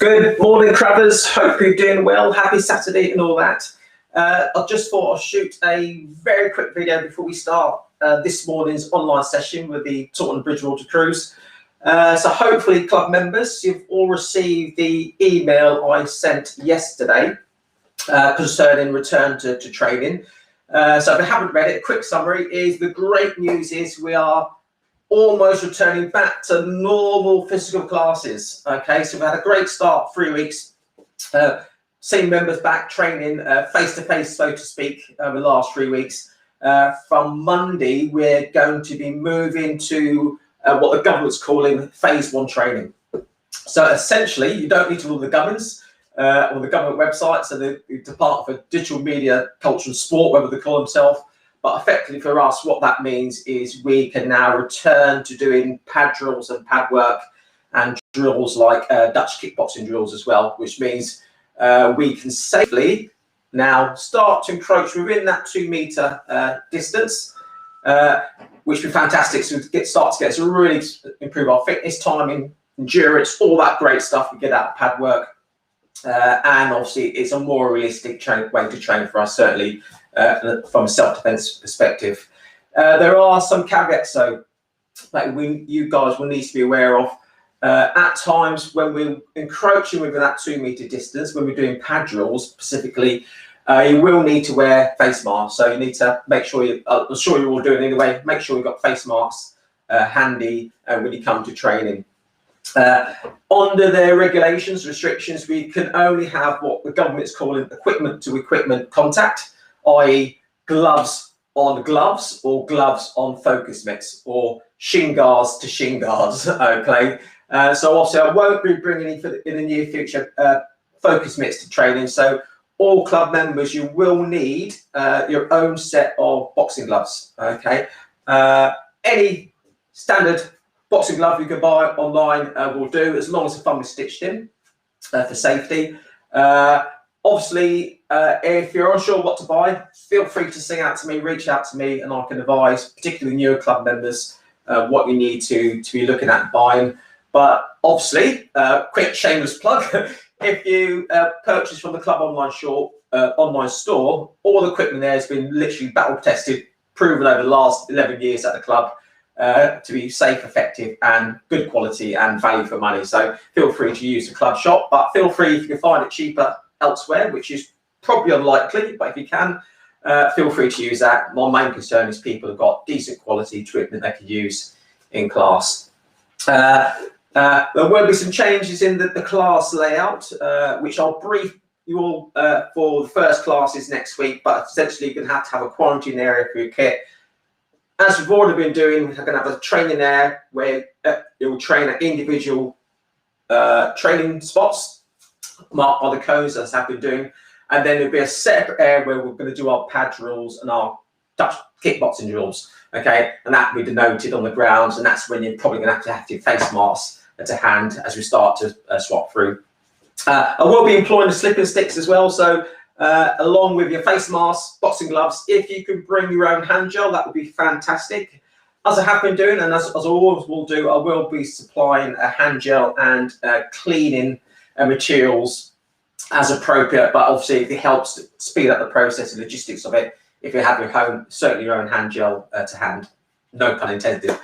Good morning, Cravers. Hope you're doing well. Happy Saturday and all that. I just thought I'd shoot a very quick video before we start this morning's online session with the Taunton Bridgewater Cruise. So hopefully, club members, you've all received the email I sent yesterday concerning return to training. So if you haven't read it, a quick summary is the great news is we are almost returning back to normal physical classes. Okay, so we've had a great start, 3 weeks, seeing members back training face-to-face, so to speak, the last 3 weeks. From Monday, we're going to be moving to what the government's calling phase 1 training. So essentially, you don't need to rule the governments or the government websites and the Department for Digital Media, Culture and Sport, whatever they call themselves. But effectively for us, what that means is we can now return to doing pad drills and pad work and drills like Dutch kickboxing drills as well, which means we can safely now start to encroach within that 2 meter distance, which would be fantastic. So we start to get to really improve our fitness, timing, endurance, all that great stuff we get out of pad work. And obviously it's a more realistic way to train for us, certainly from a self-defense perspective. There are some caveats though that you guys will need to be aware of. At times when we're encroaching within that 2 meter distance, when we're doing pad drills specifically, you will need to wear face masks. So you need to make sure I'm sure you're all doing it anyway, make sure you've got face masks handy when you come to training. Under their regulations, restrictions, we can only have what the government's calling equipment to equipment contact, i.e. gloves on gloves or gloves on focus mitts or shin guards to shin guards, okay? So obviously I won't be bringing in the near future focus mitts to training, so all club members, you will need your own set of boxing gloves, okay? Any standard boxing glove you can buy online will do, as long as the thumb is stitched in for safety. Obviously, if you're unsure what to buy, feel free to sing out to me, reach out to me, and I can advise, particularly newer club members, what you need to be looking at buying. But obviously, quick shameless plug, if you purchase from the club online store, all the equipment there has been literally battle tested, proven over the last 11 years at the club to be safe, effective, and good quality and value for money. So feel free to use the club shop, but feel free if you can find it cheaper elsewhere, which is probably unlikely, but if you can, feel free to use that. My main concern is people have got decent quality equipment they can use in class. There will be some changes in the class layout, which I'll brief you all for the first classes next week, but essentially you're going to have a quarantine area for your kit. As we've already been doing, we're going to have a training area where you'll train at individual training spots marked by the codes, as I've been doing. And then there'll be a separate area where we're going to do our pad drills and our Dutch kickboxing drills, okay? And that will be denoted on the grounds, and that's when you're probably going to have your face masks to hand as we start to swap through. I will be employing the slipping sticks as well, so along with your face masks, boxing gloves, if you can bring your own hand gel, that would be fantastic. As I have been doing, and as I always will do, I will be supplying a hand gel and cleaning materials as appropriate, but obviously if it helps to speed up the process and logistics of it, if you have certainly your own hand gel to hand, no pun intended.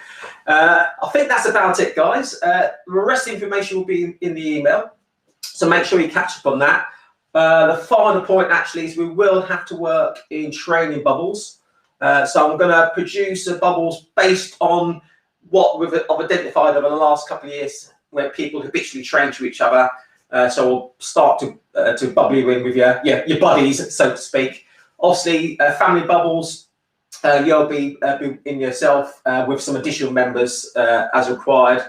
I think that's about it, guys. The rest of the information will be in the email, so make sure you catch up on that. The final point actually is we will have to work in training bubbles. So I'm going to produce bubbles based on what I've identified over the last couple of years where people habitually train to each other. So we'll start to bubble you in with your buddies, so to speak. Obviously, family bubbles, you'll be in yourself with some additional members as required.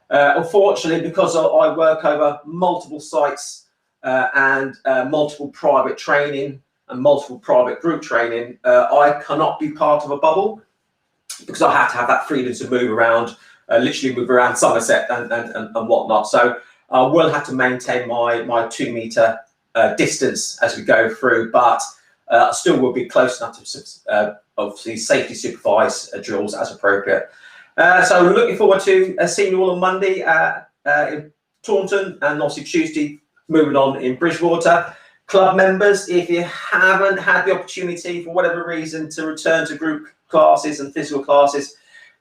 Unfortunately, because I work over multiple sites and multiple private training and multiple private group training, I cannot be part of a bubble because I have to have that freedom to move around, literally move around Somerset and whatnot. So I will have to maintain my 2 meter distance as we go through, but I still will be close enough to obviously safety supervise drills as appropriate. So we're looking forward to seeing you all on Monday in Taunton, and obviously Tuesday moving on in Bridgewater. Club members, if you haven't had the opportunity for whatever reason to return to group classes and physical classes,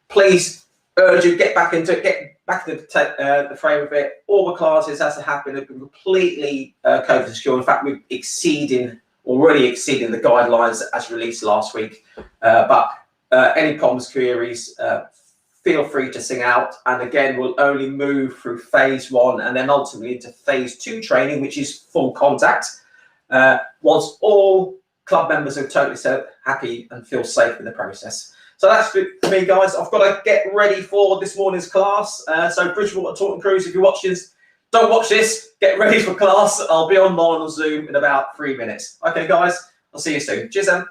please urge you get back into the frame of it. All the classes, as it happened, have been completely COVID secure. In fact, we're already exceeding the guidelines as released last week. But any problems, queries, feel free to sing out. And again, we'll only move through phase 1 and then ultimately into phase 2 training, which is full contact. Once all club members are totally happy and feel safe in the process. So that's it for me, guys. I've got to get ready for this morning's class. So Bridgewater Taunton Cruise, if you're watching this, don't watch this. Get ready for class. I'll be online on Zoom in about 3 minutes. Okay, guys. I'll see you soon. Cheers, then.